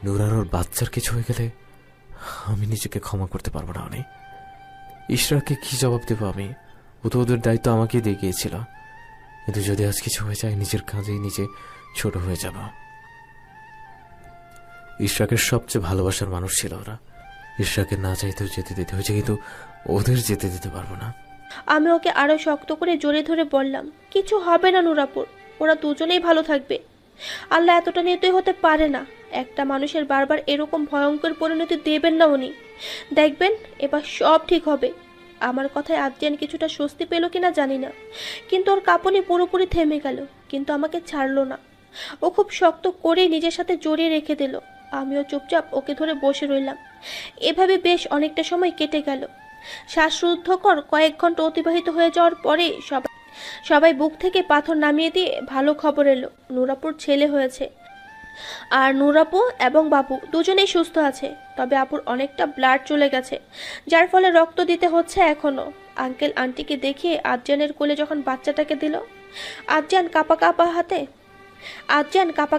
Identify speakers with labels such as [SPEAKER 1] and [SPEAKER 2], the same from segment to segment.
[SPEAKER 1] নুরানোর বাচ্চার কিছু হয়ে গেলে আমি নিজেকে ক্ষমা করতে পারবো না। অনেক ইশরাকে কি জবাব দেবো আমি? ও তো ওদের দায়িত্ব আমাকেই দিয়ে গিয়েছিল। কিন্তু যদি আজ কিছু হয়ে যায়, নিজের কাজেই নিজে ছোট হয়ে যাব। ইশরাকের সবচেয়ে ভালোবাসার মানুষ ছিল ওরা। ইশরাকে না চাইতেও যেতে দিতে হয়েছে, কিন্তু ওদের যেতে দিতে পারবো না।
[SPEAKER 2] আমি ওকে আরো শক্ত করে জড়িয়ে ধরে বললাম, কিছু হবে না নুরাপুর, ওরা দুজনেই ভালো থাকবে। আল্লাহ এতটা নির্দয় হতে পারে না। একটা মানুষের বারবার এরকম ভয়ঙ্কর পরিণতি দেবেন না উনি। দেখবেন এবার সব ঠিক হবে। আমার কথায় আদ্রিয়ান কিছুটা স্বস্তি পেল কিনা জানি না, কিন্তু ওর কাঁপুনি পুরোপুরি থেমে গেল। কিন্তু আমাকে ছাড়লো না, ও খুব শক্ত করে নিজের সাথে জড়িয়ে রেখে দিল। আমিও চুপচাপ ওকে ধরে বসে রইলাম। এভাবে বেশ অনেকটা সময় কেটে গেল। শ্বাসরুদ্ধকর কয়েক ঘন্টা অতিবাহিত হয়ে যাওয়ার পরে সবাই বুক থেকে পাথর নামিয়ে দিয়ে ভালো খবর এলো, নুরাপুর ছেলে হয়েছে। আর নুরাপু এবং বাবু দুজনেই সুস্থ আছে। তবে আপুর অনেকটা ব্লাড চলে গেছে, যার ফলে রক্ত দিতে হচ্ছে এখনো। আঙ্কেল আন্টিকে দেখিয়ে আদ্রিয়ানের কোলে যখন বাচ্চাটাকে দিল, আদ্রিয়ান কাঁপা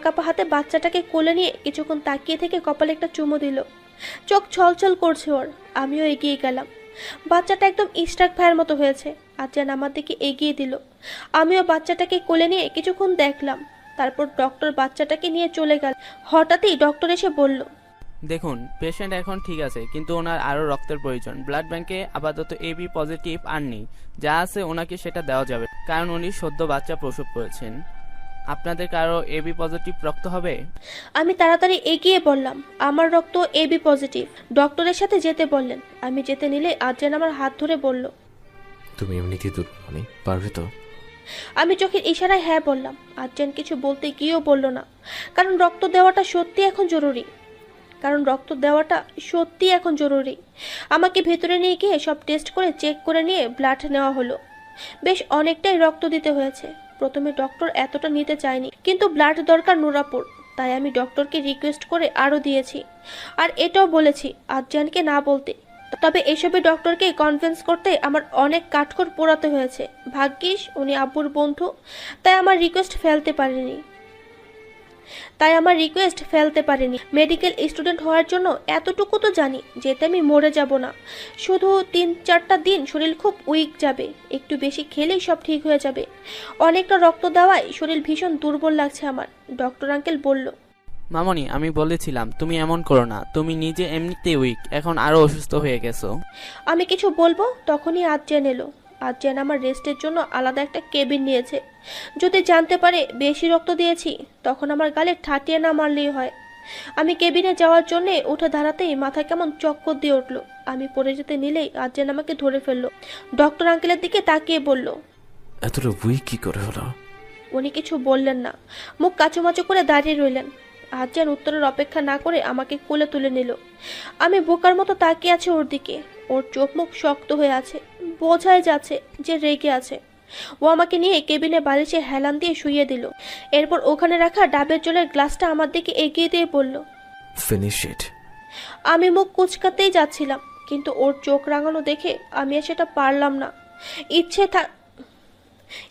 [SPEAKER 2] কাঁপা হাতে বাচ্চাটাকে কোলে নিয়ে কিছুক্ষণ তাকিয়ে থেকে কপালে একটা চুমু দিল। চোখ ছলছল করছে ওর। আমিও এগিয়ে গেলাম। বাচ্চাটা একদম ইশরাক ভাইয়ের মতো হয়েছে। আদ্রিয়ান আমার দিকে এগিয়ে দিল। আমিও বাচ্চাটাকে কোলে নিয়ে কিছুক্ষণ দেখলাম। তারপর ডক্টর বাচ্চাটাকে নিয়ে চলে গেল। হঠাৎই ডক্টর এসে বলল,
[SPEAKER 3] দেখুন, পেশেন্ট এখন ঠিক আছে, কিন্তু ওনার আরও রক্তের প্রয়োজন। ব্লাড ব্যাংকে আপাতত এবি পজিটিভ আর নেই। যা আছে ওনাকে সেটা দেওয়া যাবে, কারণ উনি সদ্য বাচ্চা প্রসব করেছেন। আপনাদের কারো এবি পজিটিভ রক্ত হবে?
[SPEAKER 2] আমি তাড়াতাড়ি এগিয়ে বললাম, আমার রক্ত এবি পজিটিভ। ডক্টরের সাথে যেতে বললেন। আমি যেতে নিলে আদ্রিয়ান আমার হাত ধরে বলল,
[SPEAKER 1] তুমি এমনিতেই দুর্বল, অনেক পারবে তো?
[SPEAKER 2] আমি চোখের ইশারায় হ্যাঁ বললাম। আদ্রিয়ান কিছু বলতে গিয়েও বলল না, কারণ রক্ত দেওয়াটা সত্যি এখন জরুরি। আমাকে ভেতরে নিয়ে গিয়ে সব টেস্ট করে চেক করে নিয়ে ব্লাড নেওয়া হলো। বেশ অনেকটাই রক্ত দিতে হয়েছে। প্রথমে ডক্টর এতটা নিতে চায়নি, কিন্তু ব্লাড দরকার নুরাপুর, তাই আমি ডক্টরকে রিকোয়েস্ট করে আরও দিয়েছি। আর এটাও বলেছি আদ্রিয়ানকে না বলতে। তবে এসবে ডক্টরকে কনভিন্স করতে আমার অনেক কাঠখড় পোড়াতে হয়েছে। ভাগ্যিস উনি আব্বুর বন্ধু, তাই আমার রিকোয়েস্ট ফেলতে পারিনি। মেডিকেল স্টুডেন্ট হওয়ার জন্য এতটুকু তো জানি, যেতে আমি মরে যাব না। শুধু 3-4টা দিন শরীর খুব উইক যাবে, একটু বেশি খেলেই সব ঠিক হয়ে যাবে। অনেকটা রক্ত দেওয়ায় শরীর ভীষণ দুর্বল লাগছে আমার। ডক্টর আঙ্কেল বলল,
[SPEAKER 3] মামনি, আমি বলেছিলাম তুমি এমন করো না। তুমি নিজে এমনিতেই উইক, এখন আরো অসুস্থ হয়ে গেছো।
[SPEAKER 2] আমি কিছু বলবো তখনই আদ্রিয়ান এলো। আদ্রিয়ান আমার রেস্টের জন্য আলাদা একটা কেবিন নিয়েছে। যদি জানতে পারে বেশি রক্ত দিয়েছি, তখন আমার গালে ঠাটিয়ে না মারলেই হয়। আমি কেবিনে যাওয়ার জন্য উঠে দাঁড়াতেই মাথা কেমন চক্কর দিয়ে উঠলো। আমি পড়ে যেতে নিলেই আদ্রিয়ান আমাকে ধরে ফেললো। ডক্টর আঙ্কেলের দিকে তাকিয়ে বলল,
[SPEAKER 1] এতটা উইক কি করে হলো?
[SPEAKER 2] উনি কিছু বললেন না, মুখ কাচুমাচু করে দাঁড়িয়ে রইলেন। আদ্রিয়ান উত্তরের অপেক্ষা না করে আমাকে কোলে তুলে নিল। আমি বোকার মতো তাকিয়ে আছি ওর দিকে। ওর চোখ মুখ শক্ত হয়ে আছে, বোঝাই যাচ্ছে যে রেগে আছে। ও আমাকে নিয়ে কেবিনে বালিশে হেলান দিয়ে শুইয়ে দিল। এরপর ওখানে রাখা ডাবের জলের গ্লাসটা আমার দিকে এগিয়ে দিয়ে বলল,
[SPEAKER 1] ফিনিশ ইট।
[SPEAKER 2] আমি মুখ কুচকাতেই যাচ্ছিলাম, কিন্তু ওর চোখ রাঙানো দেখে আমি আর সেটা পারলাম না।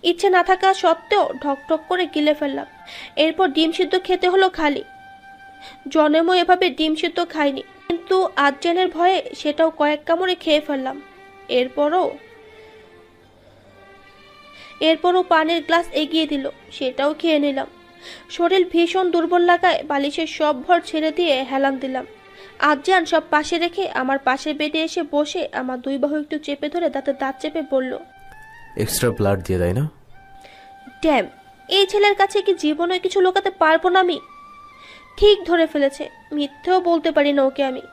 [SPEAKER 2] ইচ্ছে না থাকা সত্ত্বেও ঢকঢক করে গিলে ফেললাম। এরপর ডিম সিদ্ধ খেতে হলো খালি। জন্মেও এভাবে ডিম সিদ্ধ খাইনি, কিন্তু আদ্রিয়ানের ভয়ে সেটাও কয়েক কামড়ে খেয়ে ফেললাম। এরপরও পানির গ্লাস এগিয়ে দিল, সেটাও খেয়ে নিলাম। শরীর ভীষণ দুর্বল লাগায় বালিশের সব ভর ছেড়ে দিয়ে হেলান দিলাম। আদ্রিয়ান সব পাশে রেখে আমার পাশের বেডে এসে বসে আমার দুই বাহু একটু চেপে ধরে দাঁতে দাঁত চেপে বলল,
[SPEAKER 1] এক্সট্রা ব্লাড দিয়ে দেয় না?
[SPEAKER 2] ড্যাম, এই ছেলের কাছে কি জীবনে কিছু লুকাতে পারবো না আমি? ঠিক ধরে ফেলেছে, মিথ্যেও বলতে পারি না ওকে আমি।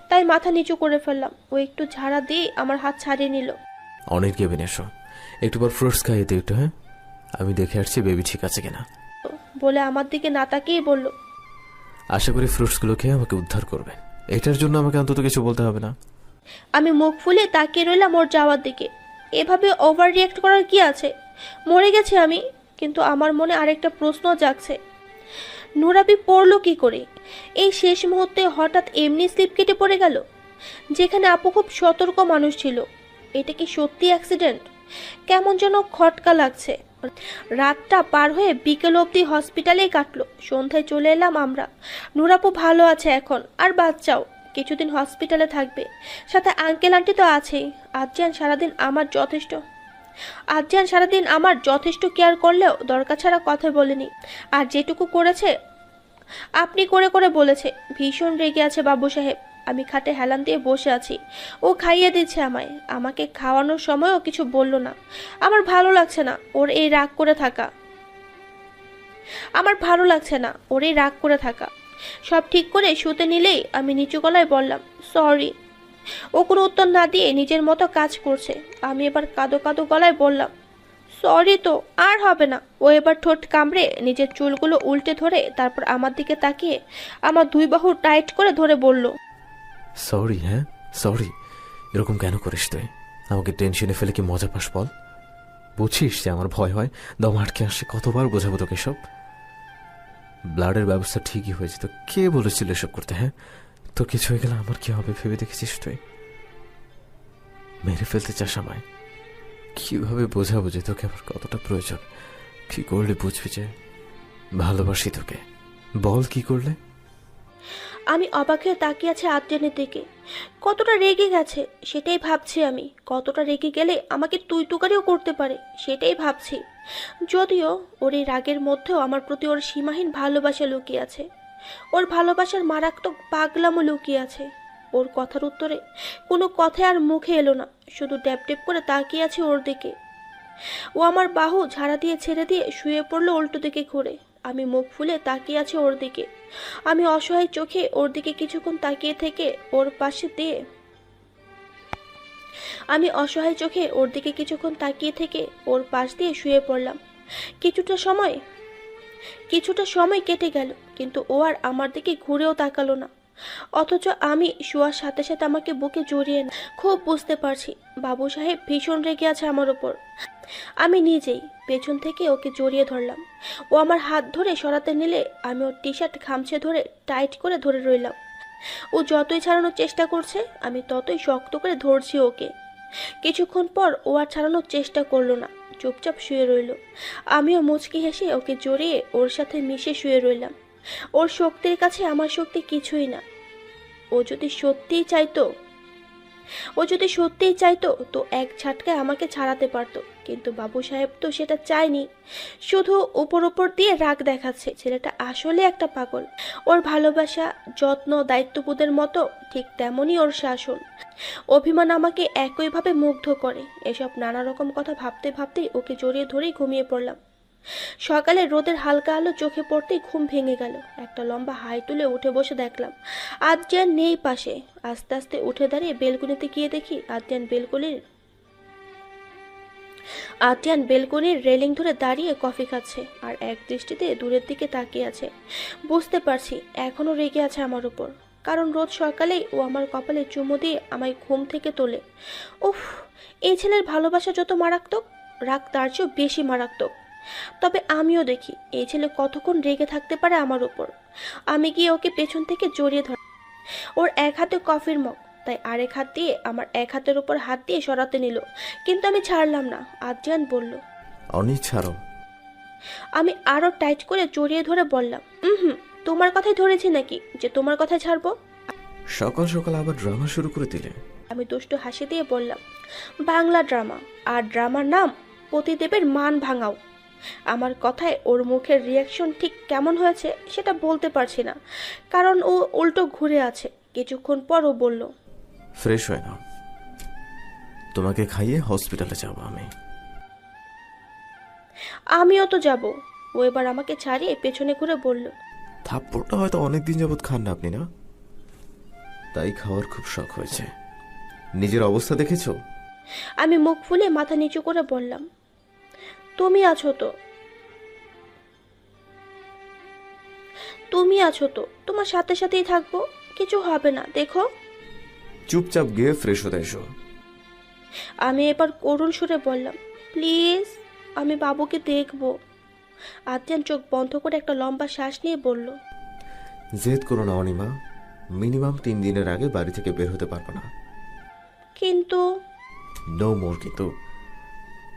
[SPEAKER 2] তাই মাথা নিচু করে ফেললাম। ও একটু ঝাড়া দিয়ে আমার হাত ছাড়িয়ে নিল।
[SPEAKER 1] অনেক কেবিন এসো, একটু পর ফ্রুটস খাইয়ে দিও একটু। হ্যাঁ, আমি দেখে আসছি বেবি ঠিক আছে কিনা।
[SPEAKER 2] বলে আমার দিকে না তাকিয়ে বলল,
[SPEAKER 1] আশা করি ফ্রুটসগুলো খেয়ে আমাকে উদ্ধার করবে। এটার জন্য আমাকে অন্তত কিছু বলতে হবে না।
[SPEAKER 2] আমি মুখ ফুলে তাকিয়ে রইলাম ওর যাওয়ার দিকে। এভাবে ওভার রিয়েক্ট করার কি আছে? মরে গেছে আমি, কিন্তু আমার মনে আরেকটা প্রশ্ন জাগছে, নুরাবি পড়লো কি করে? এই শেষ মুহূর্তে হঠাৎ এমনি স্লিপ কেটে পড়ে গেল, যেখানে আপু খুব সতর্ক মানুষ ছিল। এটা কি সত্যি অ্যাক্সিডেন্ট? কেমন যেন খটকা লাগছে। রাতটা পার হয়ে বিকেল অবধি হসপিটালেই কাটলো। সন্ধ্যায় চলে এলাম আমরা। নুরাপু ভালো আছে এখন, আর বাচ্চাও কিছুদিন হসপিটালে থাকবে। সাথে আঙ্কেল আন্টি তো আছেই। আজ্জান সারাদিন আমার যথেষ্ট কেয়ার করলেও দরকার ছাড়া কথা বলেনি। আর যেটুকু করেছে আপনি করে করে বলেছে। ভীষণ রেগে আছে বাবু সাহেব। আমি খাটে হেলান দিয়ে বসে আছি, ও খাইয়ে দিচ্ছে আমায়। আমাকে খাওয়ানোর সময়ও কিছু বলল না। আমার ভালো লাগছে না ওর এই রাগ করে থাকা। সব ঠিক করে শুতে নিলেই আমি নিচু গলায় বললাম, সরি। ও কোনো উত্তর না দিয়ে নিজের মতো কাজ করছে। আমি এবার কাঁদো কাঁদো গলায় বললাম, সরি তো, আর হবে না। ও এবার ঠোঁট কামড়ে নিজের চুলগুলো উল্টে ধরে তারপর আমার দিকে তাকিয়ে আমার দুই বাহু টাইট করে ধরে বলল,
[SPEAKER 1] সরি। হ্যাঁ সরি। এরকম কেন করিস তুই? আমাকে টেনশনে ফেলে কি মজা পাস বল? বুঝিস যে আমার ভয় হয়, দম আটকে আসে। কতবার বোঝাবো তোকে সব? ব্লাডের ব্যবস্থা ঠিকই হয়েছে তো কে বলেছিল এসব করতে? হ্যাঁ, তো কিছু হয়ে গেলে আমার কি হবে ভেবে দেখেছিস তুই? মেরে ফেলতে চাস আমায়? কিভাবে বোঝাবো যে তোকে আমার কতটা প্রয়োজন? কি করলে বুঝবি যে ভালোবাসি তোকে? বল কি করলে?
[SPEAKER 2] আমি অবাক হয়ে তাকিয়ে আছে আদ্রিয়ানের দিকে। কতটা রেগে গেছে সেটাই ভাবছি আমি। কতটা রেগে গেলে আমাকে তুই তুকারিও করতে পারে সেটাই ভাবছি। যদিও ওর এই রাগের মধ্যেও আমার প্রতি ওর সীমাহীন ভালোবাসা লুকিয়ে আছে। ওর ভালোবাসার মারাত্মক পাগলামও লুকিয়ে আছে। ওর কথার উত্তরে কোনো কথাই আর মুখে এলো না, শুধু ড্যাপ ড্যাপ করে তাকিয়ে আছে ওর দিকে। ও আমার বাহু ঝাড়া দিয়ে ছেড়ে দিয়ে শুয়ে পড়লো উল্টো দিকে ঘুরে। আমি মুখ ফুলে তাকিয়ে আছি ওর দিকে। আমি অসহায় চোখে ওর দিকে কিছুক্ষণ তাকিয়ে থেকে ওর পাশ দিয়ে শুয়ে পড়লাম। কিছুটা সময় কেটে গেল, কিন্তু ও আর আমার দিকে ঘুরেও তাকালো না। অথচ আমি শোয়ার সাথে সাথে আমাকে বুকে জড়িয়ে খুব বুঝতে পারছি বাবু সাহেব ভীষণ রেগে আছে আমার ওপর। আমি নিজেই পেছন থেকে ওকে জড়িয়ে ধরলাম। ও আমার হাত ধরে সরাতে নিলে আমি ওর টি শার্ট খামচে ধরে টাইট করে ধরে রইলাম। ও যতই ছাড়ানোর চেষ্টা করছে আমি ততই শক্ত করে ধরছি ওকে। কিছুক্ষণ পর ও আর ছাড়ানোর চেষ্টা করলো না, চুপচাপ শুয়ে রইল। আমিও মুচকি হেসে ওকে জড়িয়ে ওর সাথে মিশে শুয়ে রইলাম। ওর শক্তির কাছে আমার শক্তি কিছুই না। ও যদি সত্যিই চাইতো তো এক ঝাটকায় আমাকে ছাড়াতে পারতো, কিন্তু বাবু সাহেব তো সেটা চায়নি। শুধু উপর দিয়ে রাগ দেখাচ্ছে। ছেলেটা আসলে একটা পাগল। ওর ভালোবাসা, যত্ন, দায়িত্ববোধের মতো ঠিক তেমনই ওর শাসন, অভিমান আমাকে একইভাবে মুগ্ধ করে। এসব নানা রকম কথা ভাবতে ভাবতেই ওকে জড়িয়ে ধরেই ঘুমিয়ে পড়লাম। সকালে রোদের হালকা আলো চোখে পড়তেই ঘুম ভেঙে গেল। একটা লম্বা হাই তুলে উঠে বসে দেখলাম আদ্রিয়ান নেই পাশে। আস্তে আস্তে উঠে দাঁড়িয়ে বেলকুনিতে গিয়ে দেখি আদ্রিয়ান বেলকুনির রেলিং ধরে দাঁড়িয়ে কফি খাচ্ছে আর এক দৃষ্টিতে দূরের দিকে তাকিয়ে আছে। বুঝতে পারছি এখনো রেগে আছে আমার উপর, কারণ রোজ সকালেই ও আমার কপালে চুমু দিয়ে আমায় ঘুম থেকে তোলে। উফ, এই ছেলের ভালোবাসা যত মারাত্মক, রাগ তার চেয়েও বেশি মারাত্মক। তবে আমিও দেখি এই ছেলে কতক্ষণ রেগে থাকতে পারে আমার উপর। আমি গিয়ে ওকে পেছন থেকে জড়িয়ে ধর। ওর এক হাতে কফির মগ, তাই আরেক হাত দিয়ে আমার এক হাতের উপর হাত দিয়ে সরাতে নিল, কিন্তু আমি ছাড়লাম না। আদ্রিয়ান বলল,
[SPEAKER 1] অনি ছাড়ো।
[SPEAKER 2] আমি আরো টাইট করে জড়িয়ে ধরে বললাম, তোমার কথাই ধরেছি নাকি যে তোমার কথাই ছাড়বো?
[SPEAKER 1] সকাল সকাল আবার ড্রামা শুরু করে দিলে।
[SPEAKER 2] আমি দুষ্টু হাসি দিয়ে বললাম, বাংলা ড্রামা, আর ড্রামার নাম পতিদেবের মান ভাঙাও। আমার কথায় ওর মুখের রিয়াকশন ঠিক কেমন হয়েছে সেটা বলতে পারছি না, কারণ ও উল্টো ঘুরে আছে। কিছুক্ষণ পর ও বলল,
[SPEAKER 1] ফ্রেশ হয়ে নাও, তোমাকে খাইয়ে হসপিটালে যাব আমি।
[SPEAKER 2] আমিও তো যাব। ও এবার আমাকে ছাড়িয়ে পেছনে ঘুরে বলল,
[SPEAKER 1] থাপ্পড়টা হয়তো অনেকদিন যাবৎ খান না আপনি, না? তাই খাওয়ার খুব শখ হয়েছে। নিজের অবস্থা দেখেছো?
[SPEAKER 2] আমি মুখ ফুলে মাথা নিচু করে বললাম, তুমি আছো তো, তোমার সাথে সাথেই থাকবো, কিছু হবে না, দেখো।
[SPEAKER 1] চুপচাপ গিয়ে ফ্রেশ হতে এসো।
[SPEAKER 2] আমি এবার করুণ সুরে বললাম, প্লিজ, আমি বাবুকে দেখবো। আদ্রিয়ান চোখ বন্ধ করে একটা লম্বা শ্বাস নিয়ে বলল,
[SPEAKER 1] জেদ করো না অনিমা, মিনিমাম 3 দিনের আগে বাড়ি থেকে বের হতে পারবো না।
[SPEAKER 2] কিন্তু
[SPEAKER 1] নো মোর কিন্তু।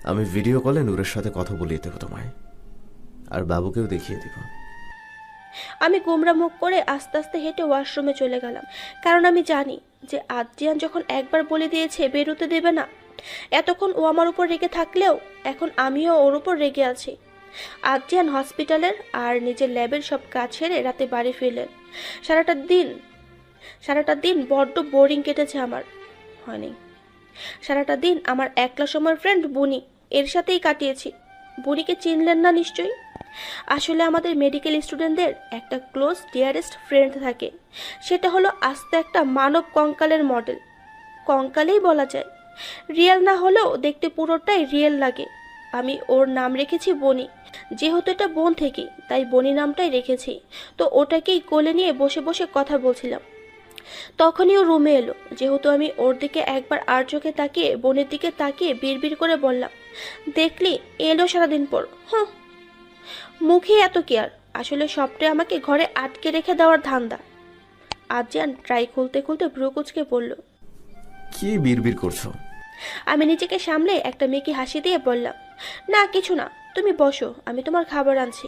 [SPEAKER 1] আমি ভিডিও কলে নূরের সাথে কথা বলিয়ে দেবো তোমায়, আর বাবুকেও দেখিয়ে দিব।
[SPEAKER 2] আমি গোমরা মুখ করে আস্তে আস্তে হেঁটে ওয়াশরুমে চলে গেলাম, কারণ আমি জানি যে আদ্রিয়ান যখন একবার বলে দিয়েছে বেরোতে দেবে না, এতক্ষণ ও আমার উপর রেগে থাকলেও এখন আমিও ওর উপর রেগে আছি। আদ্রিয়ান হসপিটালের আর নিজের ল্যাবের সব কাজ সেরে রাতে বাড়ি ফিরলেন। সারাটা দিন বড্ড বোরিং কেটেছে আমার। হয়নি, সারাটা দিন আমার একলা সময়ের ফ্রেন্ড বুনি এর সাথেই কাটিয়েছি। বুনিকে চিনলেন না নিশ্চয়ই? আসলে আমাদের মেডিকেল স্টুডেন্টদের একটা ক্লোজ ডিয়ারেস্ট ফ্রেন্ড থাকে, সেটা হলো আস্তে একটা মানব কঙ্কালের মডেল। কঙ্কালেই বলা যায়, রিয়েল না হলেও দেখতে পুরোটাই রিয়েল লাগে। আমি ওর নাম রেখেছি বনি, যেহেতু এটা বোন থেকে তাই বনি নামটাই রেখেছি। তো ওটাকেই কোলে নিয়ে বসে বসে কথা বলছিলাম, তখনই ও রুমে এলো। যেহেতু আমি ওর দিকে একবার আর চোখে তাকিয়ে বোনের দিকে তাকিয়ে বিড়বিড় করে বললাম, দেখলি এলো সারাদিন পর। হুঁ, মুখে এত কেয়ার, আসলে সবটাই আমাকে ঘরে আটকে রেখে দেওয়ার ধান্দা। আদ্রিয়ান ট্রাই খুলতে খুলতে ভ্রু কুচকে বলল,
[SPEAKER 1] কি বিড়বিড় করছো?
[SPEAKER 2] আমি নিজেকে সামলে একটা মেকি হাসি দিয়ে বললাম, না কিছু না, তুমি বসো, আমি তোমার খাবার আনছি।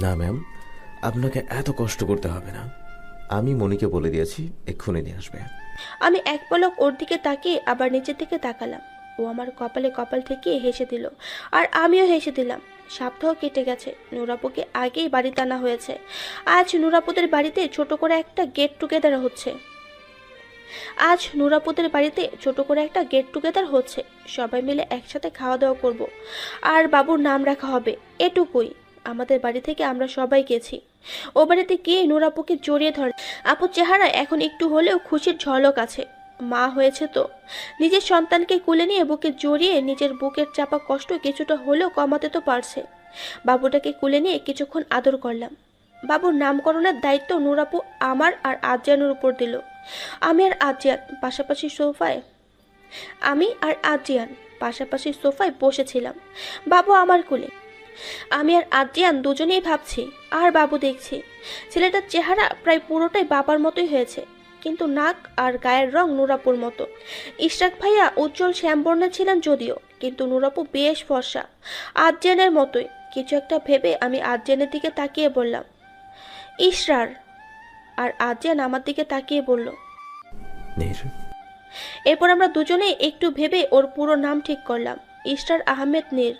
[SPEAKER 1] না ম্যাম, আপনাকে এত কষ্ট করতে হবে না, আমি মনিকে বলে দিয়েছি এক্ষুনি নিয়ে আসবে।
[SPEAKER 2] আমি এক পলক ওর দিকে তাকিয়ে আবার নিচের দিকে তাকালাম। ও আমার কপালে কপাল থেকে হেসে দিল, আর আমিও হেসে দিলাম। সপ্তাহ কেটে গেছে, নুরাপুকে আগেই বাড়িতে আনা হয়েছে। আজ নুরাপুদের বাড়িতে ছোট করে একটা গেট টুগেদার হচ্ছে। সবাই মিলে একসাথে খাওয়া দাওয়া করব, আর বাবুর নাম রাখা হবে, এটুকুই। আমাদের বাড়ি থেকে আমরা সবাই গেছি। ও বাড়িতে গিয়ে নুরাপুকে জড়িয়ে ধরে। আপুর চেহারায় এখন একটু হলেও খুশির ঝলক আছে। মা হয়েছে তো, নিজের সন্তানকে কুলে নিয়ে বুকে জড়িয়ে নিজের বুকের চাপা কষ্ট কিছুটা হলেও কমাতে তো পারছে। বাবুটাকে কুলে নিয়ে কিছুক্ষণ আদর করলাম। বাবুর নামকরণের দায়িত্ব নুরাপু আমার আর আদ্রিয়ানের উপর দিল। আমি আর আদ্রিয়ান পাশাপাশি সোফায় বসেছিলাম, বাবু আমার কোলে। আমি আর আদ্রিয়ান দুজনেই ভাবছি আর বাবু দেখছি। ছেলেটার চেহারা প্রায় পুরোটাই বাবার মতোই হয়েছে, কিন্তু নাক আর গায়ের রং নুরাপুর মতো। ইশরাক ভাইয়া উজ্জ্বল শ্যামবর্ণের ছিলেন যদিও, কিন্তু নুরাপু বেশ ফর্সা, আদ্রিয়ানের মতোই। কিছু একটা ভেবে আমি আদ্রিয়ানের দিকে তাকিয়ে বললাম, ইশরার। আর আদ্রিয়ান আমার দিকে তাকিয়ে বলল,
[SPEAKER 1] নীর।
[SPEAKER 2] এরপর আমরা দুজনেই একটু ভেবে ওর পুরো নাম ঠিক করলাম, ইশরার আহমেদ নীর।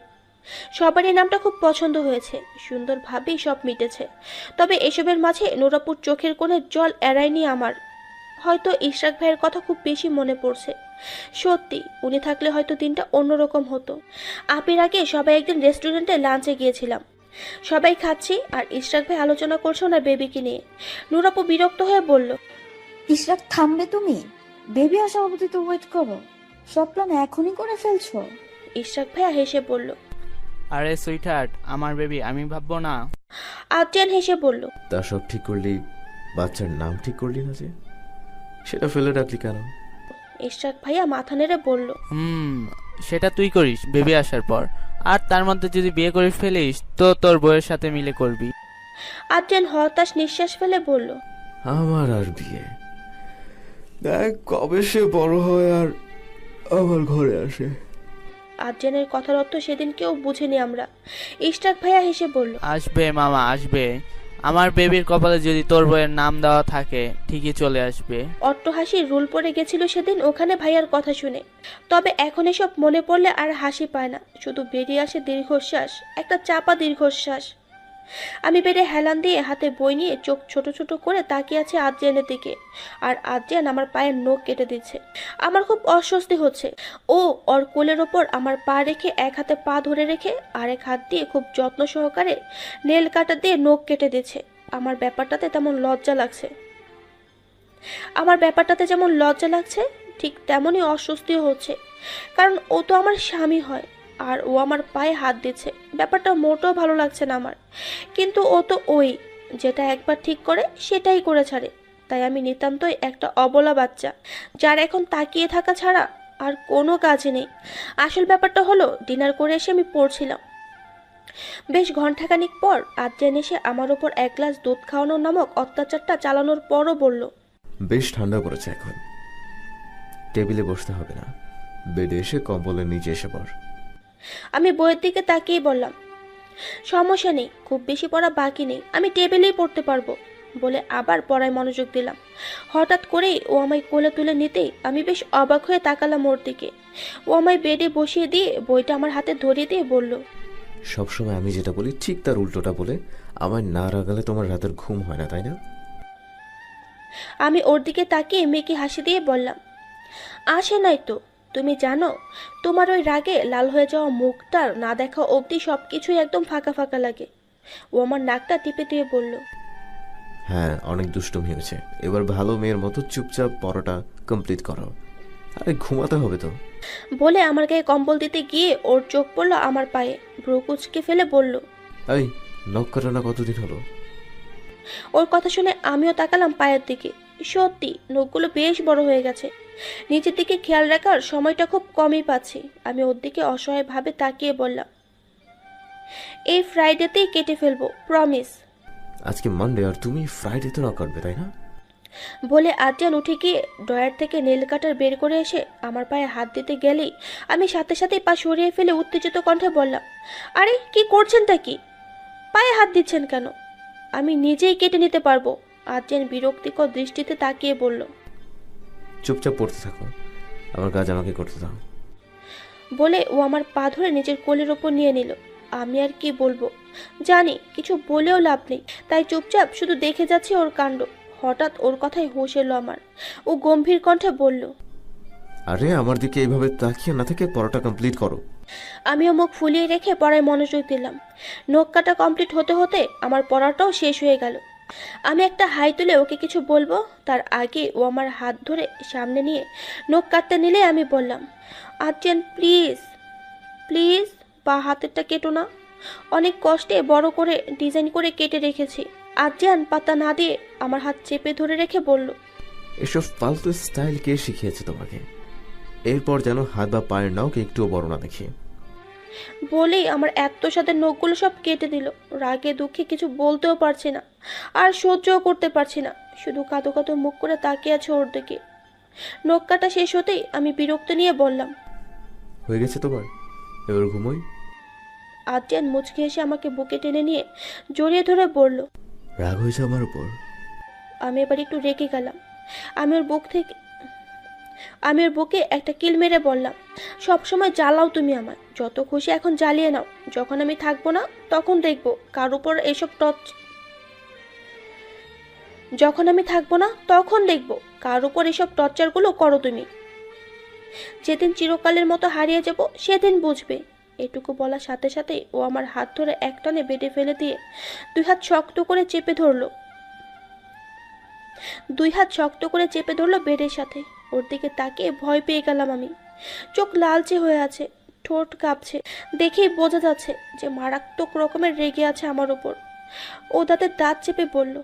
[SPEAKER 2] সবারই নামটা খুব পছন্দ হয়েছে, সুন্দরভাবেই সব মিটেছে। তবে এসবের মাঝে নুরাপুর চোখের কোণে জল এড়ায়নি আমার। হয়তো ইশরাক ভাইয়ের কথা খুব বেশি মনে পড়ছে। সত্যি, উনি থাকলে হয়তো দিনটা অন্যরকম হতো। আপির আগে সবাই একদিন রেস্টুরেন্টে লাঞ্চে গিয়েছিলাম। সবাই খাচ্ছি আর ইশরাক ভাই আলোচনা করছে ওনার বেবিকে নিয়ে। নুরাপু বিরক্ত হয়ে বলল,
[SPEAKER 4] ইশরাক থামবে তুমি? বেবি আসা অবধি তো ওয়েট করো, সব প্ল্যান এখনই করে ফেলছো?
[SPEAKER 2] ইশরাক ভাইয়া হেসে বলল,
[SPEAKER 3] আরে সুইটহার্ট, আমার বেবি আমি ভাববো না?
[SPEAKER 2] আদ্রিয়ান হেসে বলল,
[SPEAKER 1] তা সব ঠিক করলি, বাচ্চার নাম ঠিক করলি না যে, সেটা ফেলে রাখলি কেন?
[SPEAKER 2] ইশরাক ভাইয়া মাথা নেড়ে বলল,
[SPEAKER 3] সেটা তুই করিস বেবি আসার পর, আর তার মধ্যে যদি বিয়ে করে ফেলিস তো তোর বউয়ের সাথে মিলে করবি।
[SPEAKER 2] আদ্রিয়ান হতাশ নিঃশ্বাস ফেলে বলল,
[SPEAKER 1] আমার আর বিয়ে, দেখ কবে সে বড় হয় আর আমার ঘরে আসে।
[SPEAKER 2] আদ্রিয়ানের কথার অর্থ সেদিন কেউ বুঝেনি আমরা। ইশরাক ভাইয়া হেসে বলল,
[SPEAKER 3] আসবে মামা আসবে, আমার বেবির কপালে যদি তোর বউয়ের নাম দেওয়া থাকে ঠিকই চলে আসবে।
[SPEAKER 2] অট্টহাসির রুল পড়ে গেছিল সেদিন ওখানে ভাইয়ার কথা শুনে। তবে এখন এসব মনে পড়লে আর হাসি পায় না, শুধু বেরিয়ে আসে দীর্ঘশ্বাস, একটা চাপা দীর্ঘশ্বাস। আমি বেডে হেলান দিয়ে হাতে বই নিয়ে চোখ ছোট ছোট করে তাকিয়ে আছে আদ্রিয়ানের দিকে, আর আদ্রিয়ান আমার পায়ের নখ কেটে দিচ্ছে। আমার খুব অস্বস্তি হচ্ছে। ও ওর কোলের ওপর আমার পা রেখে এক হাতে পা ধরে রেখে আরেক হাত দিয়ে খুব যত্ন সহকারে নেল কাটা দিয়ে নখ কেটে দিচ্ছে। আমার ব্যাপারটাতে যেমন লজ্জা লাগছে ঠিক তেমনই অস্বস্তিও হচ্ছে, কারণ ও তো আমার স্বামী হয় আর ও আমার পায়ে হাত দিচ্ছে। ব্যাপারটা মোটেও ভালো লাগছে না আমার। কিন্তু ও তো ওই, যেটা একবার ঠিক করে সেটাই করে ছাড়ে। তাই আমি নিতান্তই একটা অবলা বাচ্চা, যার এখন তাকিয়ে থাকা ছাড়া আর কোনো কাজ নেই। আসল ব্যাপারটা হলো, ডিনার করে এসে আমি পড়ছিলাম। বেশ ঘণ্টাখানিক পর আদ্রিয়ান এসে আমার ওপর এক গ্লাস দুধ খাওয়ানো নামক অত্যাচারটা চালানোর পরও বলল,
[SPEAKER 1] বেশ ঠান্ডা পড়েছে এখন, টেবিলে বসতে হবে না, বেডে এসে কম্বলের নিচে এসে পড়।
[SPEAKER 2] আমি বইয়ের দিকে তাকিয়ে বললাম, সমস্যা নেই, খুব বেশি পড়া বাকি নেই, আমি টেবিলেই পড়তে পারবো বলে আবার পড়ায় মনোযোগ দিলাম। হঠাৎ করেই ও আমায় কোলে তুলে নিতেই আমি বেশ অবাক হয়ে তাকালাম ওর দিকে। ও আমায় বেডে বসিয়ে দিয়ে বইটা আমার হাতে ধরিয়ে দিয়ে বলল,
[SPEAKER 1] সবসময় আমি যেটা বলি ঠিক তার উল্টোটা বলে আমায় না রাগালে তোমার রাতের ঘুম হয় না, তাই না?
[SPEAKER 2] আমি ওর দিকে তাকিয়ে মেয়েকে হাসি দিয়ে বললাম, আসে নাই তো, তুমি জানো তোমার ওই রাগে লাল হয়ে যাওয়া মুখটার না দেখা অবধি সবকিছুই একদম ফাঁকা ফাঁকা লাগে। ও আমার নাকটা টিপে দিয়ে বলল,
[SPEAKER 1] হ্যাঁ, অনেক দুষ্টুমি হয়েছে, এবার ভালো মেয়ের মতো চুপচাপ পড়াটা কমপ্লিট করো। আরে ঘুমাতে হবে তো।
[SPEAKER 2] বলে আমার গায়ে কম্বল দিতে গিয়ে ওর চোখ পড়ল আমার পায়ে। ভ্রু কুচকে ফেলে বলল,
[SPEAKER 1] এই নখ কাটা না কতদিন হলো?
[SPEAKER 2] ওর কথা শুনে আমিও তাকালাম পায়ের দিকে। সত্যি নখগুলো বেশ বড় হয়ে গেছে। নিজের দিকে খেয়াল রাখার সময়টা খুব কমই পাচ্ছি। আমি ওর দিকে অসহায়ভাবে তাকিয়ে বললাম, এই ফ্রাইডেতেই কেটে ফেলবো, প্রমিস।
[SPEAKER 1] আজকে মানডে আর তুমি ফ্রাইডেতে নখ কাটবে, তাই না?
[SPEAKER 2] বলে আদ্রিয়ান উঠে গিয়ে ড্রয়ার থেকে নেল কাটার বের করে এসে আমার পায়ে হাত দিতে গেলেই আমি সাথে সাথেই পা সরিয়ে ফেলে উত্তেজিত কণ্ঠে বললাম, আরে কি করছেনটা কি? পায়ে হাত দিচ্ছেন কেন? আমি নিজেই কেটে নিতে পারবো। আদ্রিয়ান বিরক্তিকর দৃষ্টিতে তাকিয়ে বলল,
[SPEAKER 1] চুপচাপ পড়তে থাকো, আমার কাজ আমাকে করতে দাও।
[SPEAKER 2] বলে ও আমার পা ধরে নিজের কোলের ওপর নিয়ে নিল। আমি আর কি বলবো, জানি কিছু বলেও লাভ নেই, তাই চুপচাপ শুধু দেখে যাচ্ছি ওর কাণ্ড। হঠাৎ ওর কথাই হুঁশ এলো আমার। ও গম্ভীর কণ্ঠে বলল,
[SPEAKER 1] আরে আমার দিকে এইভাবে তাকিয়ে না থেকে পড়াটা কমপ্লিট করো।
[SPEAKER 2] আমিও মুখ ফুলিয়ে রেখে পড়ায় মনোযোগ দিলাম। নখ কাটা কমপ্লিট হতে হতে আমার পড়াটাও শেষ হয়ে গেল। আমি একটা হাই তুলে ওকে কিছু বলবো তার আগে ও আমার হাত ধরে সামনে নিয়ে নখ কাটতে নিলে আমি বললাম, আর্জেন প্লিজ প্লিজ, বা হাতেরটা কেটো না, অনেক কষ্টে বড় করে ডিজাইন করে কেটে রেখেছি। আর্জিয়ান পাতা না দিয়ে আমার হাত চেপে ধরে রেখে বলল,
[SPEAKER 1] এসব ফালতু স্টাইল কে শিখিয়েছে তোমাকে? এরপর যেন হাত বা পায়ের নখ একটুও বড় না দেখি।
[SPEAKER 2] বলেই আমার এত সাথে নখগুলো সব কেটে দিল। রাগে দুঃখে কিছু বলতেও পারছি না, আর সহ্যও করতে পারছি না, শুধু কাঁদো কাঁদো মুখ করে তাকিয়ে আছে ওর দিকে। নখ কাটা শেষ হতেই আমি বিরক্ত নিয়ে বললাম,
[SPEAKER 1] হয়ে গেছে তোমার, এবার ঘুমোই।
[SPEAKER 2] আদ্রিয়ান মুচকি এসে আমাকে বুকে টেনে নিয়ে জড়িয়ে ধরে বলল,
[SPEAKER 1] রাগ হয়েছে আমার উপর?
[SPEAKER 2] আমি এবার একটু রেগে গেলাম। আমি ওর বুকে একটা কিল মেরে বললাম, সবসময় জ্বালাও তুমি আমায়, যত খুশি এখন জ্বালিয়ে নাও, যখন আমি থাকবো না তখন দেখবো কার উপর এসব যখন আমি থাকবো না তখন দেখবো কার উপর এসব টর্চারগুলো করো তুমি। যেদিন চিরকালের মতো হারিয়ে যাব সেদিন বুঝবে। এটুকু বলার সাথে সাথে ও আমার হাত ধরে একটানে বেডে ফেলে দিয়ে দুই হাত শক্ত করে চেপে ধরলো বেডের সাথে। ওর দিকে তাকিয়ে ভয় পেয়ে গেলাম আমি। চোখ লালচে হয়ে আছে, ঠোঁট কাঁপছে, দেখেই বোঝা যাচ্ছে যে মারাত্মক রকমের রেগে আছে আমার উপর। ও দাঁতে দাঁত চেপে বলল,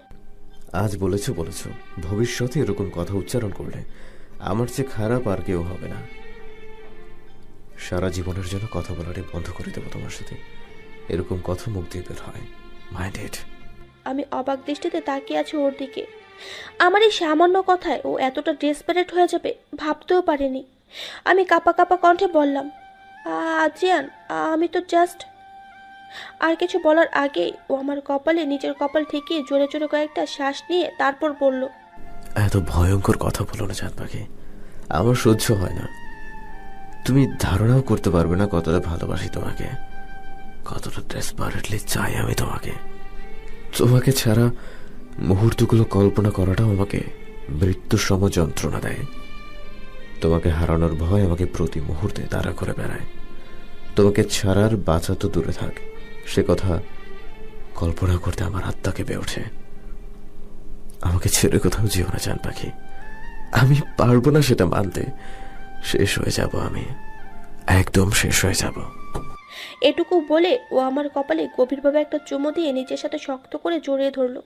[SPEAKER 1] আজ বলেছো, ভবিষ্যতে এরকম কথা উচ্চারণ করলে আমার চেয়ে খারাপ আর কেউ হবে না। সারা জীবনের জন্য কথা বলাটাই বন্ধ করে দেবো তোমার সাথে। এরকম কথা মুখ দিয়ে বের হয়, মাইন্ডেড।
[SPEAKER 2] আমি অবাক দৃষ্টিতে তাকিয়ে আছি ওর দিকে। আমার এই সামান্য কথায় ও এতটা ডেসপারেট হয়ে যাবে ভাবতেও পারিনি। আমি কাঁপা কাঁপা কণ্ঠে বললাম, আজিয়ান, আমি তো জাস্ট। আর কিছু বলার আগেই ও আমার কপালে নিজের কপাল ঠেকিয়ে জোরে জোরে কয়েকটা শ্বাস নিয়ে তারপর বলল,
[SPEAKER 1] এত ভয়ঙ্কর কথা বলো না চাঁদ পাখি, আমার সহ্য হয় না। তুমি ধারণাও করতে পারবে না কতটা ভালোবাসি তোমাকে, কতটা ডেসপারেটলি চাই আমি তোমাকে। তোমাকে ছাড়া মুহূর্তগুলো কল্পনা করাটাও আমাকে মৃত্যুর সম যন্ত্রণা দেয়। তোমাকে হারানোর ভয় আমাকে প্রতি মুহূর্তে তাড়া করে বেড়ায়। তোমাকে ছাড়ার বাঁচা তো দূরে থাক, সে কথা কল্পনা করতে আমার আত্মা কেঁপে ওঠে। আমাকে ছেড়ে কোথাও যেও না চাঁদ পাখি, আমি পারবো না সেটা মানতে। শেষ হয়ে যাব আমি, একদম শেষ হয়ে যাব।
[SPEAKER 2] এটুকু বলে ও আমার কপালে গভীরভাবে একটা চুমো দিয়ে নিজের সাথে শক্ত করে জড়িয়ে ধরলো।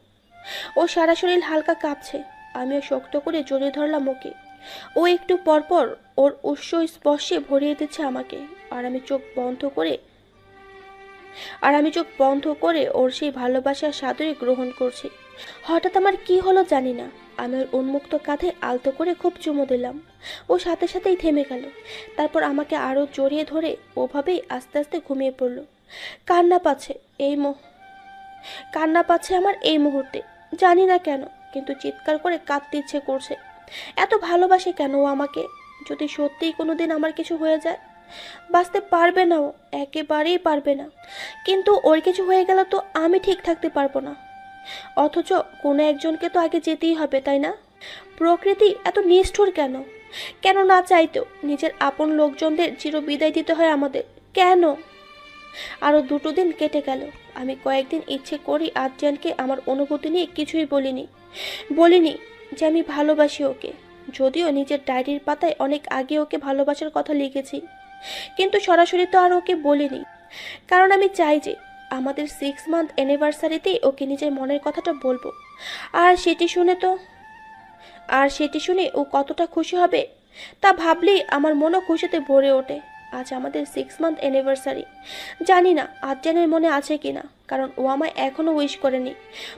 [SPEAKER 2] ও সারা শরীর হালকা কাঁপছে, আমিও শক্ত করে জড়িয়ে ধরলাম ওকে। ও একটু পরপর ওর উৎস স্পর্শে ভরিয়ে দিচ্ছে আমাকে, আর আমি চোখ বন্ধ করে ওর সেই ভালোবাসার সাদরে গ্রহণ করছি। হঠাৎ আমার কি হলো জানি না, আমি ওর উন্মুক্ত কাঁধে আলতো করে খুব চুমো দিলাম। ও সাথে সাথেই থেমে গেল। তারপর আমাকে আরো জড়িয়ে ধরে ওভাবেই আস্তে আস্তে ঘুমিয়ে পড়ল। কান্না পাচ্ছে কান্না পাচ্ছে আমার এই মুহূর্তে, জানি না কেন, কিন্তু চিৎকার করে কাঁদতে ইচ্ছে করছে। এত ভালোবাসে কেন ও আমাকে? যদি সত্যিই কোনোদিন আমার কিছু হয়ে যায়, বাঁচতে পারবে না ও, একেবারেই পারবে না। কিন্তু ওর কিছু হয়ে গেল তো আমি ঠিক থাকতে পারবো না। অথচ কোনো একজনকে তো আগে যেতেই হবে, তাই না? প্রকৃতি এত নিষ্ঠুর কেন? কেন না চাইতেও নিজের আপন লোকজনদের চিরবিদায় দিতে হয় আমাদের? কেন? আরও 2 দিন কেটে গেল। আমি কয়েকদিন ইচ্ছে করি আদ্রিয়ানকে আমার অনুভূতি নিয়ে কিছুই বলিনি যে আমি ভালোবাসি ওকে। যদিও নিজের ডায়েরির পাতায় অনেক আগে ওকে ভালোবাসার কথা লিখেছি, কিন্তু সরাসরি তো আর ওকে বলিনি। কারণ আমি চাই যে আমাদের 6 মান্থ অ্যানিভার্সারিতেই ওকে নিজের মনের কথাটা বলবো। আর সেটি শুনে ও কতটা খুশি হবে তা ভাবলেই আমার মনও খুশিতে ভরে ওঠে। আজ আমাদের 6 মান্থ অ্যানিভার্সারি। জানি না আদ্রিয়ানের মনে আছে কিনা, কারণ ও আমায় এখনো উইশ করেনি।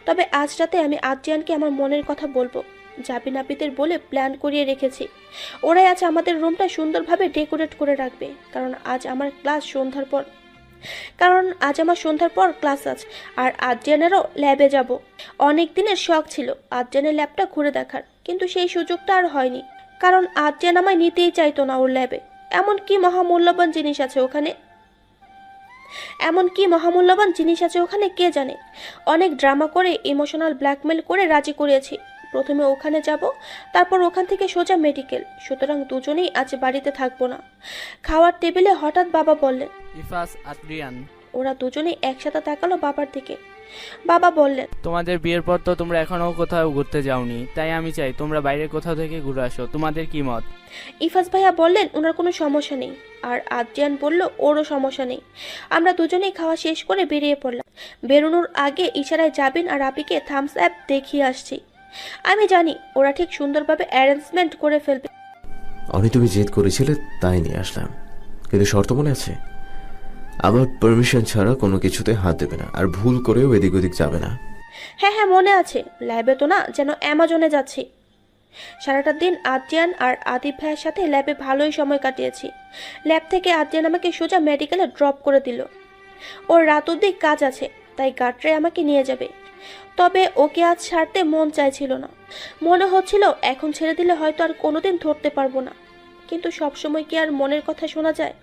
[SPEAKER 2] তবে আজ রাতে আমি আদ্রিয়ানকে আমার মনের কথা বলবো। জাবি নাপিতের বলে প্ল্যান করিয়ে রেখেছি। ওরাই আজ আমাদের রুমটা সুন্দরভাবে ডেকোরেট করে রাখবে, কারণ আজ আমার সন্ধ্যার পর ক্লাস আছে। আর আদ্রিয়ানেরও ল্যাবে যাব। অনেক দিনের শখ ছিল আদ্রিয়ানের ল্যাবটা ঘুরে দেখার, কিন্তু সেই সুযোগটা আর হয়নি, কারণ আদ্রিয়ান আমায় নিতেই চাইতো না ওর ল্যাবে। এমন কি মহামূল্যবান জিনিস আছে ওখানে কে জানে। অনেক ড্রামা করে ইমোশনাল ব্ল্যাকমেল করে রাজি করিয়েছি। প্রথমে ওখানে যাব, তারপর ওখান থেকে সোজা মেডিকেল। সুতরাং দুজনেই আজ বাড়িতে থাকবো না। খাওয়ার টেবিলে হঠাৎ বাবা বললেন,
[SPEAKER 3] ইফাস, আদ্রিয়ান।
[SPEAKER 2] ওরা দুজনেই একসাথে তাকালো বাবার দিকে। বাবা বললেন,
[SPEAKER 3] তোমাদের বিয়ের পর তো তোমরা এখনো কোথাও ঘুরতে যাওনি, তাই আমি চাই তোমরা বাইরে কোথাও থেকে ঘুরে আসো। তোমাদের কি মত?
[SPEAKER 2] ইফাস ভাইয়া বললেন ওনার কোনো সমস্যা নেই, আর আদ্রিয়ান বলল ওরও সমস্যা নেই। আমরা দুজনেই খাওয়া শেষ করে বেরিয়ে পড়লাম। বেরোনোর আগে ইশারায় জাবিন আর আপিকে থামস অ্যাপ দেখিয়ে আসছি। আমি জানি ওরা ঠিক সুন্দরভাবে অ্যারেঞ্জমেন্ট করে ফেলবে।
[SPEAKER 1] অনি, তুমি জেদ করেছিলে তাই নিয়ে আসলাম, কিন্তু শর্ত মনে আছে? আমার পারমিশন ছাড়া কোনো কিছুতে হাত দেবে না, আর ভুল করেও এদিক ওদিক যাবে না।
[SPEAKER 2] হ্যাঁ মনে আছে। ল্যাবে তো না, যেন অ্যামাজনে যাচ্ছি। সারাটা দিন আদ্রিয়ান আর আদিব ভাইয়ের সাথে ল্যাবে ভালোই সময় কাটিয়েছি। ল্যাব থেকে আদ্রিয়ান আমাকে সোজা মেডিকেলে ড্রপ করে দিল। ওর রাত অবধি কাজ আছে, তাই গার্ডরে আমাকে নিয়ে যাবে। তবে ওকে আজ ছাড়তে মন চাইছিল না। মনে হচ্ছিল এখন ছেড়ে দিলে হয়তো আর কোনোদিন ধরতে পারবো না। কিন্তু সবসময় কি আর মনের কথা শোনা যায়?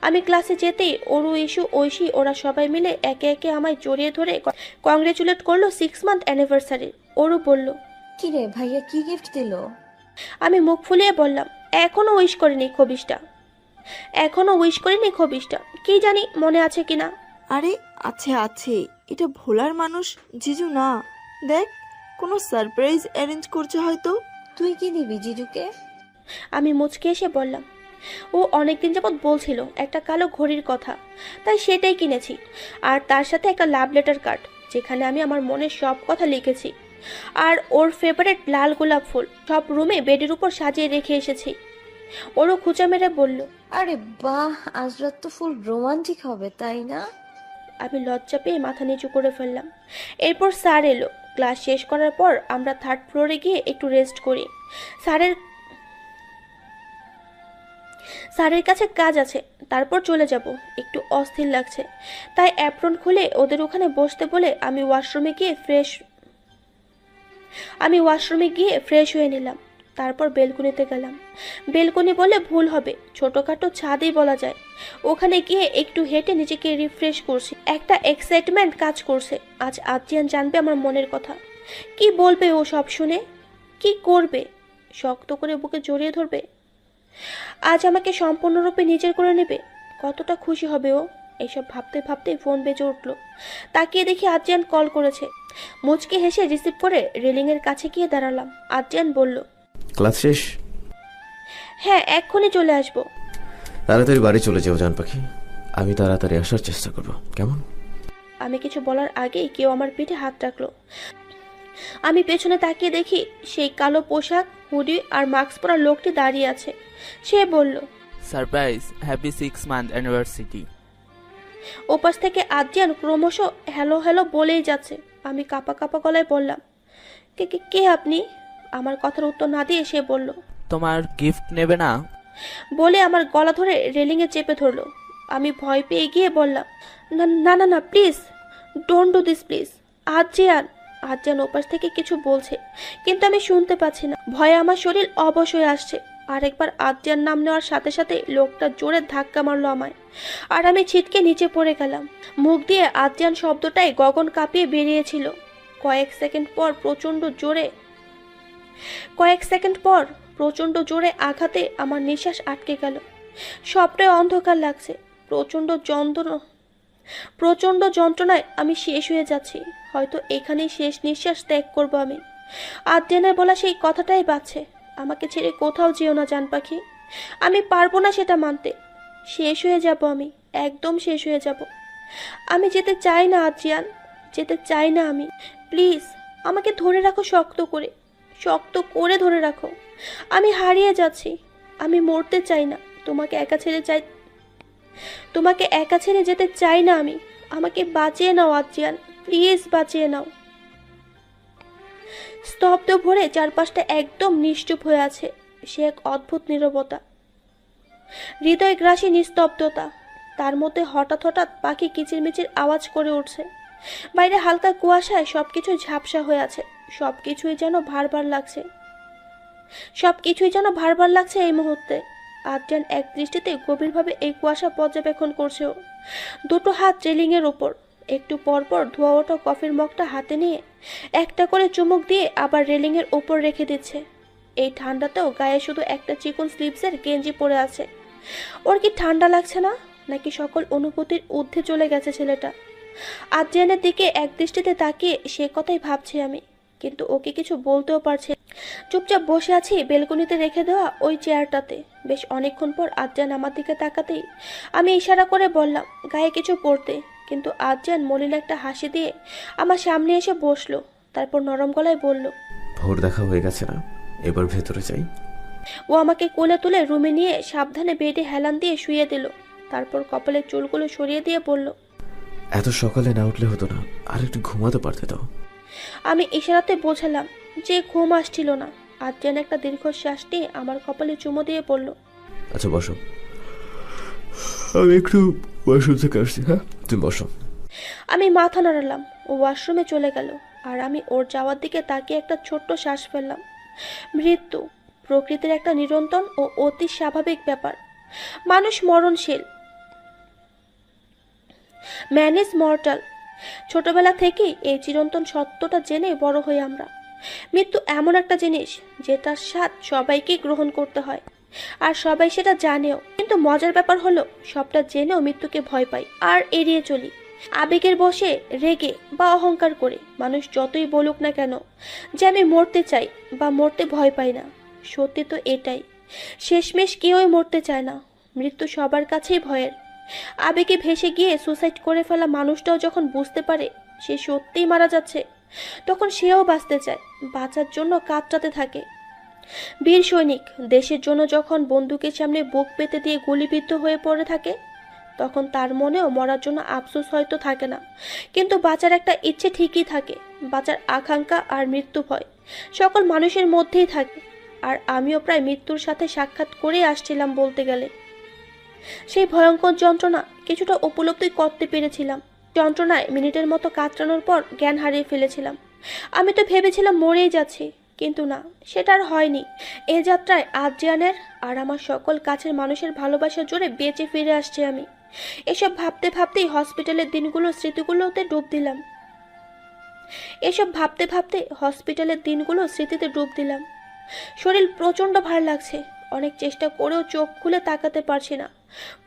[SPEAKER 2] আমি ক্লাসে যেতেই অরু, ইস্যু, ঐশী ওরা সবাই মিলে একে একে আমায় জড়িয়ে ধরে কংগ্রেচুলেট করলো 6 মান্থ অ্যানিভার্সারি। অরু বলল,
[SPEAKER 4] কি রে ভাইয়া, কি গিফট দিল?
[SPEAKER 2] আমি মুখ ফুলিয়ে বললাম, এখনো উইশ করিনি খবিসটা। কি জানি মনে আছে কিনা।
[SPEAKER 5] আরে আছে, এটা ভোলার মানুষ জিজু না। দেখ, কোনো সারপ্রাইজ অ্যারেঞ্জ করছে হয়তো।
[SPEAKER 4] তুই কি দিবি জিজুকে?
[SPEAKER 2] আমি মুচকে এসে বললাম, ও অনেকদিন যাবৎ বলছিল একটা কালো ঘড়ির কথা, তাই সেটাই কিনেছি। আর তার সাথে একটা লাভ লেটার কার্ড, যেখানে আমি আমার মনের সব কথা লিখেছি। আর ওর ফেভারিট লাল গোলাপ ফুল সব রুমে বেডের উপর সাজিয়ে রেখে এসেছি। ওরও খুঁচা মেরে বলল,
[SPEAKER 4] আরে বাহ, আজ রাত তো ফুল রোমান্টিক হবে, তাই না?
[SPEAKER 2] আমি লজ্জা পেয়ে মাথা নিচু করে ফেললাম। এরপর স্যার এলো। ক্লাস শেষ করার পর আমরা 3rd ফ্লোরে গিয়ে একটু রেস্ট করি। স্যারের কাছে কাজ আছে, তারপর চলে যাব। একটু অস্থির লাগছে, তাই অ্যাপ্রন খুলে ওদের ওখানে বসতে বলে আমি ওয়াশরুমে গিয়ে ফ্রেশ হয়ে নিলাম। তারপর বেলকনিতে গেলাম। বেলকনি বলে ভুল হবে, ছোটখাটো ছাদই বলা যায়। ওখানে গিয়ে একটু হেঁটে নিজেকে রিফ্রেশ করছি। একটা এক্সাইটমেন্ট কাজ করছে। আজ আদ্রিয়ান জানবে আমার মনের কথা। কি বলবে ও সব শুনে? কি করবে? শক্ত করে বুকে জড়িয়ে ধরবে? আজ আমাকে সম্পূর্ণরূপে নিজের করে নেবে? কতটা খুশি হবে ও? এইসব ভাবতে ভাবতে ফোন বেজে উঠলো। তাকিয়ে দেখি আদ্রিয়ান কল করেছে। মুচকি হেসে রিসিভ করে রেলিংয়ের কাছে গিয়ে দাঁড়ালাম। আদ্রিয়ান বলল,
[SPEAKER 1] ক্লাস শেষ?
[SPEAKER 2] হ্যাঁ, এক্ষুনি চলে আসবো।
[SPEAKER 1] তাড়াতাড়ি বাড়ি চলে যাও জান পাখি, আমি তাড়াতাড়ি আসার চেষ্টা করবো, কেমন?
[SPEAKER 2] আমি কিছু বলার আগেই কেউ আমার পিঠে হাত রাখলো। আমি পেছনে তাকিয়ে দেখি সেই কালো পোশাক, হুডি আর মাস্ক পরা লোকটি দাঁড়িয়ে আছে। সে বলল,
[SPEAKER 3] সারপ্রাইজ, হ্যাপি 6 মান্থ অ্যানিভার্সারি।
[SPEAKER 2] ওপাশ থেকে আদ্রিয়ান ক্রমশ হ্যালো হ্যালো বলেই যাচ্ছে। আমি কাঁপা কাঁপা গলায় বললাম, কে আপনি? আমার কথার উত্তর না দিয়ে সে বলল,
[SPEAKER 3] তোমার গিফট নেবে না?
[SPEAKER 2] বলে আমার গলা ধরে রেলিংয়ে চেপে ধরলো। আমি ভয় পেয়ে গিয়ে বললাম, না না না না, please don't do this please. আজ ওপাশ থেকে কিছু বলছে, কিন্তু আমি শুনতে পাচ্ছি না। ভয়ে আমার শরীর অবশ হয়ে আসছে। আরেকবার আজ্জান নাম নেওয়ার সাথে সাথে লোকটা জোরে ধাক্কা মারলো আমায়, আর আমি ছিটকে নিচে পড়ে গেলাম। মুখ দিয়ে আজ্জান শব্দটাই গগন কাঁপিয়ে বেরিয়েছিল। কয়েক সেকেন্ড পর প্রচণ্ড জোরে আঘাতে আমার নিঃশ্বাস আটকে গেল। সবটাই অন্ধকার লাগছে। প্রচণ্ড যন্ত্রণায় আমি শেষ হয়ে যাচ্ছি। হয়তো এখানেই শেষ নিঃশ্বাস ত্যাগ করবো আমি। আদ্রিয়ানের বলা সেই কথাটাই বাজছে, আমাকে ছেড়ে কোথাও যেও না জান পাখি। আমি পারবো না সেটা মানতে। শেষ হয়ে যাব আমি, একদম শেষ হয়ে যাব। আমি যেতে চাই না আদ্রিয়ান, যেতে চাই না আমি। প্লিজ আমাকে ধরে রাখো, শক্ত করে ধরে রাখো। আমি হারিয়ে যাচ্ছি। আমি মরতে চাই না, তোমাকে একা ছেড়ে যেতে চাই না আমি। আমাকে বাঁচিয়ে নাও আদ্রিয়ান, প্লিজ বাঁচিয়ে নাও। স্তব্ধ ভরে চারপাশটা একদম নিশ্চুপ হয়ে আছে। সে এক অদ্ভুত নীরবতা, হৃদয়গ্রাসী নিস্তব্ধতা। তার মধ্যে হঠাৎ পাখি কিচিরমিচির আওয়াজ করে উঠছে। বাইরে হালকা কুয়াশায় সবকিছু ঝাপসা হয়ে আছে। সবকিছুই যেন ভারবার লাগছে এই মুহূর্তে। আদ্রিয়ান এক দৃষ্টিতে গভীরভাবে এই কুয়াশা পর্যবেক্ষণ করছে। দুটো হাত রেলিংয়ের উপর। একটু পরপর ধোয়া ওঠা কফির মগটা হাতে নিয়ে একটা করে চুমুক দিয়ে আবার রেলিংয়ের উপর রেখে দিচ্ছে। এই ঠান্ডাতেও গায়ে শুধু একটা চিকন স্লিভসের গেঞ্জি পরে আছে। ওর কি ঠান্ডা লাগছে না, নাকি সকল অনুভূতির ঊর্ধ্বে চলে গেছে ছেলেটা? আদ্রিয়ানের দিকে এক দৃষ্টিতে তাকিয়ে সে কথাই ভাবছি আমি, কিন্তু ওকে কিছু বলতেও পারছে। চুপচাপ বসে আছি বেলকনিতে রেখে দেওয়া ওই চেয়ারটাতে। বেশ অনেকক্ষণ পর আদ্রিয়ান আমার দিকে তাকাতেই আমি ইশারা করে বললাম গায়ে কিছু পরতে, কিন্তু আদ্রিয়ান মলিন একটা হাসি দিয়ে আমার সামনে এসে বসলো। তারপর নরম গলায় বলল,
[SPEAKER 1] ভোর দেখা হয়ে গেছে না, এবার ভেতরে যাই।
[SPEAKER 2] ও আমাকে কোলে তুলে রুমে নিয়ে সাবধানে বেডে হেলান দিয়ে শুয়ে দিল। তারপর কপালের চুলগুলো সরিয়ে দিয়ে বলল,
[SPEAKER 1] এত সকালে না উঠলে হতো না, আর একটু ঘুমাতে পারতে তো।
[SPEAKER 2] আমি ইশারাতে বোঝালাম যে ঘুম আসছিল না। আদ্রিয়ান একটা দীর্ঘশ্বাস নিয়ে আমার কপালে চুমো দিয়ে বলল,
[SPEAKER 1] আচ্ছা বসো, আমি একটু ওয়াশরুম থেকে আসছি। হ্যাঁ, তুমি বসো।
[SPEAKER 2] আমি মাথা নাড়ালাম। ও ওয়াশরুমে চলে গেল, আর আমি ওর যাওয়ার দিকে তাকিয়ে একটা ছোট্ট শ্বাস ফেললাম। মৃত্যু প্রকৃতির একটা নিরন্তর ও অতি স্বাভাবিক ব্যাপার। মানুষ মরণশীল, ম্যান ইজ মর্টাল। ছোটবেলা থেকেই এই চিরন্তন সত্যটা জেনে বড় হই আমরা। মৃত্যু এমন একটা জিনিস যেটার স্বাদ সবাইকেই গ্রহণ করতে হয়, আর সবাই সেটা জানেও। কিন্তু মজার ব্যাপার হলো, সবটা জেনেও মৃত্যুকে ভয় পাই আর এড়িয়ে চলি। আবেগের বশে রেগে বা অহংকার করে মানুষ যতই বলুক না কেন যে আমি মরতে চাই বা মরতে ভয় পাই না, সত্যি তো এটাই। শেষমেশ কেউই মরতে চায় না। মৃত্যু সবার কাছেই ভয়ের। আবেগে ভেসে গিয়ে সুসাইড করে ফেলা মানুষটাও যখন বুঝতে পারে সে সত্যিই মারা যাচ্ছে, তখন সেও বাঁচতে চায়, বাঁচার জন্য কাতরাতে থাকে। বীর সৈনিক দেশের জন্য যখন বন্দুকের সামনে বুক পেতে দিয়ে গুলিবিদ্ধ হয়ে পড়ে থাকে, তখন তার মনেও মরার জন্য আফসোস হয়তো থাকে না, কিন্তু বাঁচার একটা ইচ্ছে ঠিকই থাকে। বাঁচার আকাঙ্ক্ষা আর মৃত্যু ভয় সকল মানুষের মধ্যেই থাকে। আর আমিও প্রায় মৃত্যুর সাথে সাক্ষাৎ করে আসছিলাম বলতে গেলে। সেই ভয়ঙ্কর যন্ত্রণা কিছুটা উপলব্ধি করতে পেরেছিলাম। যন্ত্রণায় মিনিটের মতো কাতরানোর পর জ্ঞান হারিয়ে ফেলেছিলাম। আমি তো ভেবেছিলাম মরেই যাচ্ছি, কিন্তু না, সেটা আর হয়নি। এ যাত্রায় আদ্রিয়ানের আর আমার সকল কাছের মানুষের ভালোবাসা জুড়ে বেঁচে ফিরে আসছি আমি। এসব ভাবতে ভাবতেই হসপিটালের দিনগুলোর স্মৃতিতে ডুব দিলাম। শরীর প্রচণ্ড ভার লাগছে। অনেক চেষ্টা করেও চোখ খুলে তাকাতে পারছি না।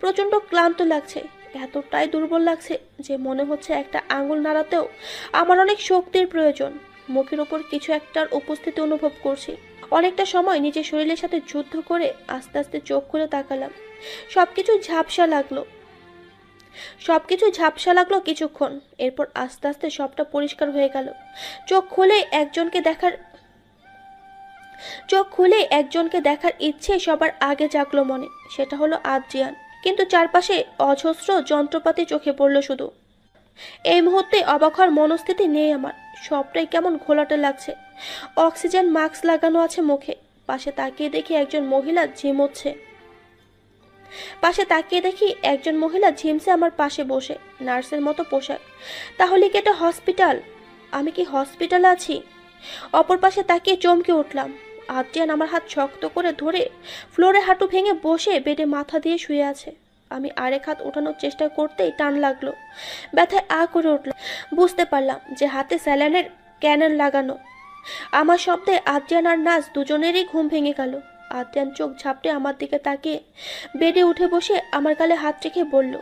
[SPEAKER 2] প্রচণ্ড ক্লান্ত লাগছে। এতটাই দুর্বল লাগছে যে মনে হচ্ছে একটা আঙুল নাড়াতেও আমার অনেক শক্তির প্রয়োজন। মুখের ওপর কিছু একটার উপস্থিতি অনুভব করছি। অনেকটা সময় নিজের শরীরের সাথে যুদ্ধ করে আস্তে আস্তে চোখ খুলে তাকালাম। সবকিছু ঝাপসা লাগলো কিছুক্ষণ। এরপর আস্তে আস্তে সবটা পরিষ্কার হয়ে গেল। চোখ খুলে একজনকে দেখার ইচ্ছে সবার আগে জাগলো মনে। সেটা হলো আদ্রিয়ান। কিন্তু চারপাশে অজস্র যন্ত্রপাতি চোখে পড়ল শুধু। এই মুহূর্তে অবাক হওয়ার মনস্থিতি নেই আমার। সবটাই কেমন ঘোলাটে লাগছে। অক্সিজেন মাস্ক লাগানো আছে মুখে, পাশে তাকিয়ে দেখি একজন মহিলা ঝিমছে আমার পাশে বসে, নার্সের মতো পোশাক। তাহলে কি এটা হসপিটাল? আমি কি হসপিটালে আছি? অপর পাশে তাকিয়ে চমকে উঠলাম। আদ্রিয়ান আমার হাত শক্ত করে ধরে ফ্লোরে হাঁটু ভেঙে বসে বেডে মাথা দিয়ে শুয়ে আছে। আমি আরেক হাত ওঠানোর চেষ্টা করতেই টান লাগলো, ব্যথায় করে উঠল। বুঝতে পারলাম যে হাতে স্যালাইনের ক্যানন লাগানো। আমার শব্দে আদ্রিয়ান আর নার্স দুজনেরই ঘুম ভেঙে গেল। আদ্রিয়ান চোখ ঝাপটে আমার দিকে তাকিয়ে বেডে উঠে বসে আমার গালে হাত রেখে বলল,